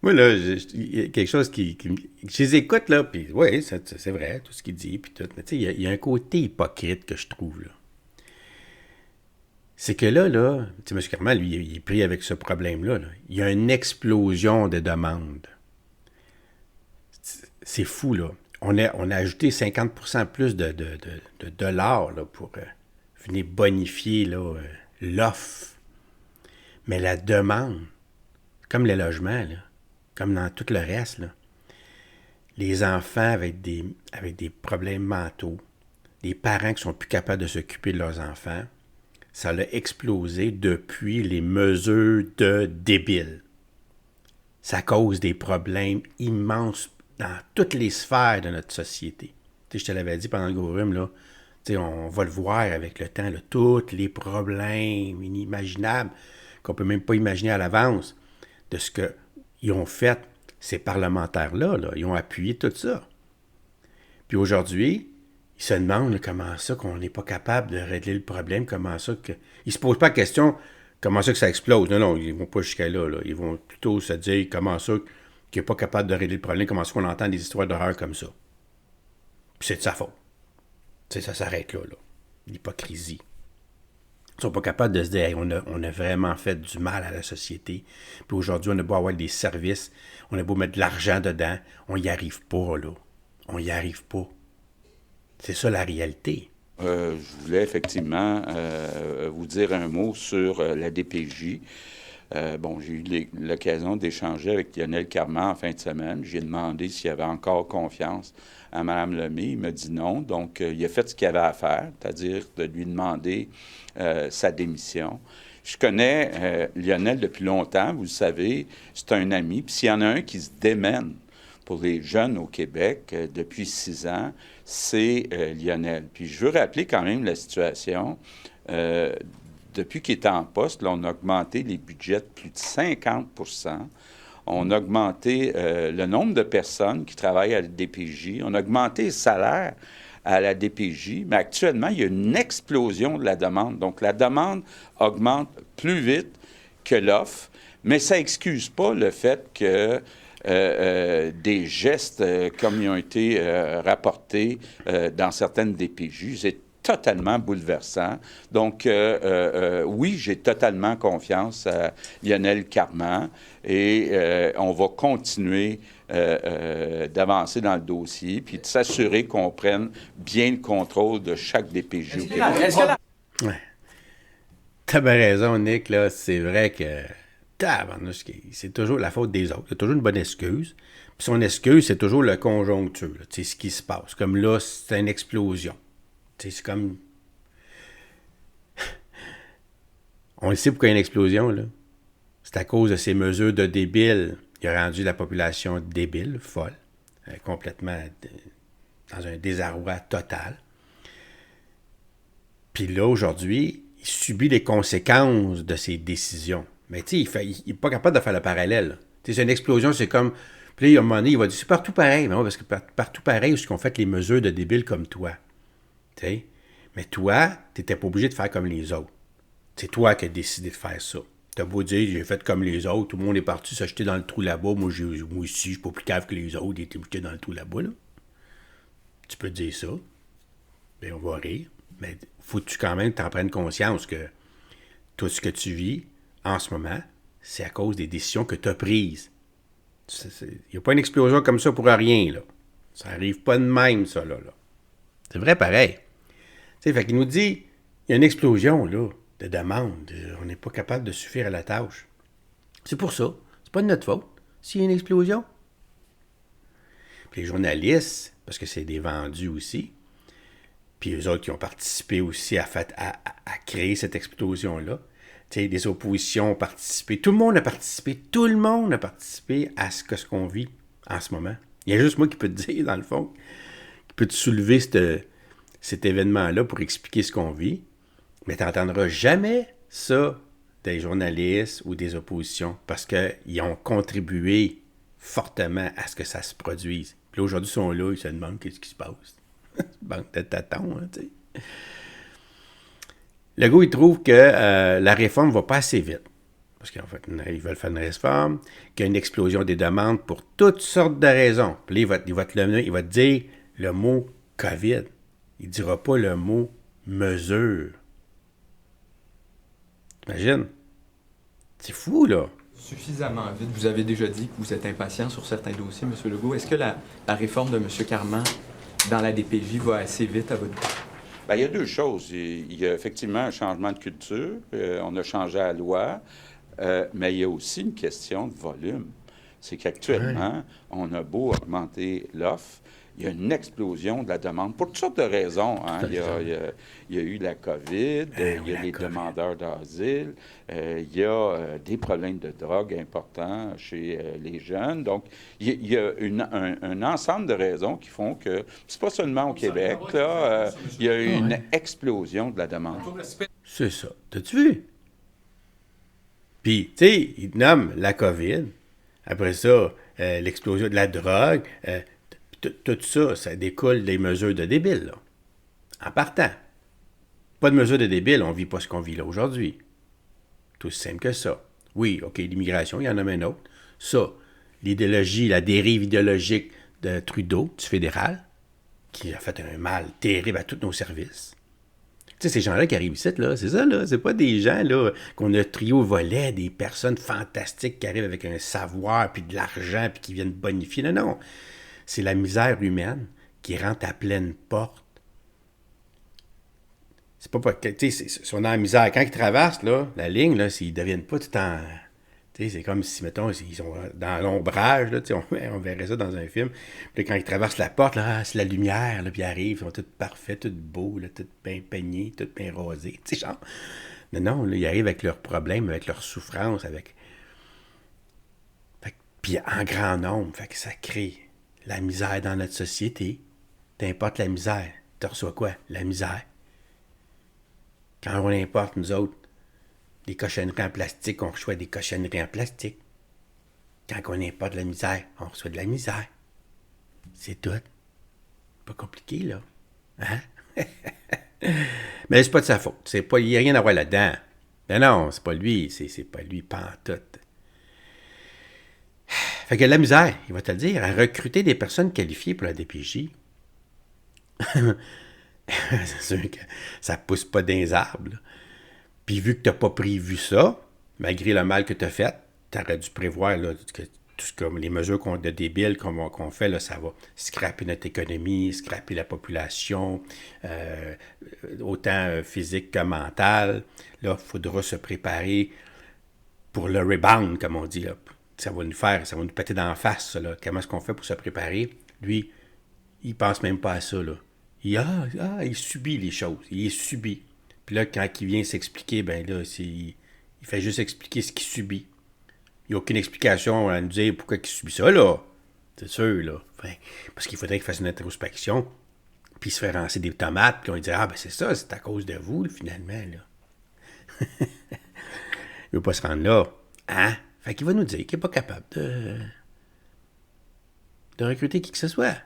Moi, là, il y a quelque chose je les écoute, là, puis oui, c'est vrai, tout ce qu'il dit, puis tout. Mais tu sais, il y a un côté hypocrite que je trouve, là. C'est que là, tu sais, M. Carman, lui, il est pris avec ce problème-là. Là. Il y a une explosion de demandes. C'est fou, là. On a ajouté 50% plus de dollars là, pour venir bonifier là, l'offre. Mais la demande, comme les logements, là, comme dans tout le reste, là, les enfants avec des problèmes mentaux, des parents qui sont plus capables de s'occuper de leurs enfants, ça a explosé depuis les mesures de débiles. Ça cause des problèmes immenses dans toutes les sphères de notre société. Tu sais, je te l'avais dit pendant le gros rhume, là, tu sais, on va le voir avec le temps, là, tous les problèmes inimaginables qu'on ne peut même pas imaginer à l'avance de ce qu'ils ont fait, ces parlementaires-là. Là, ils ont appuyé tout ça. Puis aujourd'hui, ils se demandent là, comment ça qu'on n'est pas capable de régler le problème, comment ça que... Ils se posent pas la question comment ça que ça explose. Non, non, ils vont pas jusqu'à là, là. Ils vont plutôt se dire comment ça qu'il n'est pas capable de régler le problème, comment ça qu'on entend des histoires d'horreur comme ça. Puis c'est de sa faute. Tu sais, ça s'arrête là, là. L'hypocrisie. Ils sont pas capables de se dire hey, on a vraiment fait du mal à la société. Puis aujourd'hui, on a beau avoir des services, on a beau mettre de l'argent dedans, on n'y arrive pas, là. On n'y arrive pas. C'est ça la réalité. Je voulais effectivement vous dire un mot sur la DPJ. Bon, j'ai eu l'occasion d'échanger avec Lionel Carman en fin de semaine. J'ai demandé s'il avait encore confiance à Mme Lemay. Il m'a dit non. Donc, il a fait ce qu'il avait à faire, c'est-à-dire de lui demander sa démission. Je connais Lionel depuis longtemps, vous le savez, c'est un ami. Puis s'il y en a un qui se démène pour les jeunes au Québec depuis 6 ans, c'est Lionel. Puis je veux rappeler quand même la situation. Depuis qu'il est en poste, là, on a augmenté les budgets de plus de 50 %. On a augmenté le nombre de personnes qui travaillent à la DPJ. On a augmenté les salaires à la DPJ. Mais actuellement, il y a une explosion de la demande. Donc, la demande augmente plus vite que l'offre. Mais ça n'excuse pas le fait que des gestes comme ils ont été rapportés dans certaines DPJ, c'est totalement bouleversant. Donc, oui, j'ai totalement confiance à Lionel Carman et on va continuer d'avancer dans le dossier puis de s'assurer qu'on prenne bien le contrôle de chaque DPJ au Québec. Ouais. T'as bien raison, Nick, là. C'est vrai que c'est toujours la faute des autres. Il y a toujours une bonne excuse. Puis son excuse, c'est toujours le conjoncture. Tu sais, ce qui se passe. Comme là, c'est une explosion. Tu sais, c'est comme... On le sait pourquoi il y a une explosion, là. C'est à cause de ces mesures de débiles. Il a rendu la population débile, folle, complètement dans un désarroi total. Puis là, aujourd'hui, il subit les conséquences de ses décisions. Mais tu sais, il n'est pas capable de faire le parallèle. Tu sais, c'est une explosion, c'est comme... Puis là, à un moment donné, il va dire, c'est partout pareil. Mais ouais, parce que partout pareil, c'est qu'on fait les mesures de débiles comme toi. Tu sais? Mais toi, tu n'étais pas obligé de faire comme les autres. C'est toi qui as décidé de faire ça. Tu as beau dire, j'ai fait comme les autres, tout le monde est parti s'acheter dans le trou là-bas. Moi aussi, je suis pas plus cave que les autres, ils étaient jetés dans le trou là-bas. Là. Tu peux dire ça. Bien, on va rire. Mais faut-tu quand même t'en prendre conscience que tout ce que tu vis en ce moment, c'est à cause des décisions que tu as prises. Il n'y a pas une explosion comme ça pour rien, là. Ça arrive pas de même, ça, là. C'est vrai, pareil. Tu sais, fait qu'il nous dit, il y a une explosion, là, de demandes. On n'est pas capable de suffire à la tâche. C'est pour ça. C'est pas de notre faute. S'il y a une explosion. Puis les journalistes, parce que c'est des vendus aussi, puis eux autres qui ont participé aussi à créer cette explosion-là. Tu sais, des oppositions ont participé. Tout le monde a participé. Tout le monde a participé à ce qu'on vit en ce moment. Il y a juste moi qui peux te dire, dans le fond, qui peut te soulever cet événement-là pour expliquer ce qu'on vit. Mais tu n'entendras jamais ça des journalistes ou des oppositions parce qu'ils ont contribué fortement à ce que ça se produise. Puis là, aujourd'hui, ils sont là, ils se demandent qu'est-ce qui se passe. Banque de tâtons, hein, tu sais. Le gars, il trouve que la réforme va pas assez vite. parce qu'ils veulent faire une réforme, qu'il y a une explosion des demandes pour toutes sortes de raisons. Puis là, il va te dire le mot COVID. Il ne dira pas le mot mesure. T'imagines? C'est fou, là. Suffisamment vite. Vous avez déjà dit que vous êtes impatient sur certains dossiers, M. Legault. Est-ce que la réforme de M. Carman dans la DPJ va assez vite à votre goût? Bien, il y a deux choses. Il y a effectivement un changement de culture. On a changé la loi. Mais il y a aussi une question de volume. C'est qu'actuellement, on a beau augmenter l'offre, il y a une explosion de la demande pour toutes sortes de raisons. Hein. Il y a eu la COVID, il y a les demandeurs d'asile, il y a des problèmes de drogue importants chez les jeunes. Donc, il y a un ensemble de raisons qui font que, c'est pas seulement au Québec, là, il y a eu une explosion de la demande. C'est ça. T'as-tu vu? Puis, tu sais, il nomme la COVID. Après ça, l'explosion de la drogue. Tout ça, ça découle des mesures de débiles, là. En partant. Pas de mesures de débiles, on ne vit pas ce qu'on vit là aujourd'hui. Tout aussi simple que ça. Oui, OK, l'immigration, il y en a un autre. Ça, l'idéologie, la dérive idéologique de Trudeau, du fédéral, qui a fait un mal terrible à tous nos services. Tu sais, ces gens-là qui arrivent ici, là, c'est ça, là. C'est pas des gens, là, qu'on a trié au volet, des personnes fantastiques qui arrivent avec un savoir, puis de l'argent, puis qui viennent bonifier. Non, non. C'est la misère humaine qui rentre à pleine porte. C'est pas tu sais, ils sont dans la misère. Quand ils traversent, là, la ligne, là, ils deviennent pas tout en... Tu sais, c'est comme si, mettons, ils sont dans l'ombrage, là, tu sais, on verrait ça dans un film. Puis quand ils traversent la porte, là, c'est la lumière, là, puis ils arrivent, ils sont tous parfaits, tous beaux, là, tous bien peignés, tous bien rosés, tu sais, genre. Non, non, là, ils arrivent avec leurs problèmes, avec leurs souffrances, avec... Puis en grand nombre, fait que ça crée la misère dans notre société. T'importes la misère, tu reçois quoi? La misère. Quand on importe, nous autres, des cochonneries en plastique, on reçoit des cochonneries en plastique. Quand on importe de la misère, on reçoit de la misère. C'est tout. Pas compliqué, là. Hein? Mais c'est pas de sa faute. Il n'y a rien à voir là-dedans. Non, non, c'est pas lui. C'est pas lui, pantoute. Fait que la misère, il va te le dire, à recruter des personnes qualifiées pour la DPJ. C'est sûr que ça pousse pas dans les arbres, là. Puis vu que tu n'as pas prévu ça, malgré le mal que tu as fait, tu aurais dû prévoir là, que comme les mesures de débiles qu'on fait, là, ça va scraper notre économie, scraper la population, autant physique que mentale. Là, il faudra se préparer pour le rebound, comme on dit. Là. Ça va nous péter dans la face, ça, là. Comment est-ce qu'on fait pour se préparer? Lui, il pense même pas à ça, là. Il subit les choses. Il est subi. Puis là, quand il vient s'expliquer, ben là, il fait juste expliquer ce qu'il subit. Il n'y a aucune explication à nous dire pourquoi il subit ça, là. C'est sûr, là. Enfin, parce qu'il faudrait qu'il fasse une introspection, puis il se fait rancer des tomates, puis on lui dit « Ah, ben c'est ça, c'est à cause de vous, là, finalement, là. » Il ne veut pas se rendre là. Hein? Fait qu'il va nous dire qu'il n'est pas capable de recruter qui que ce soit.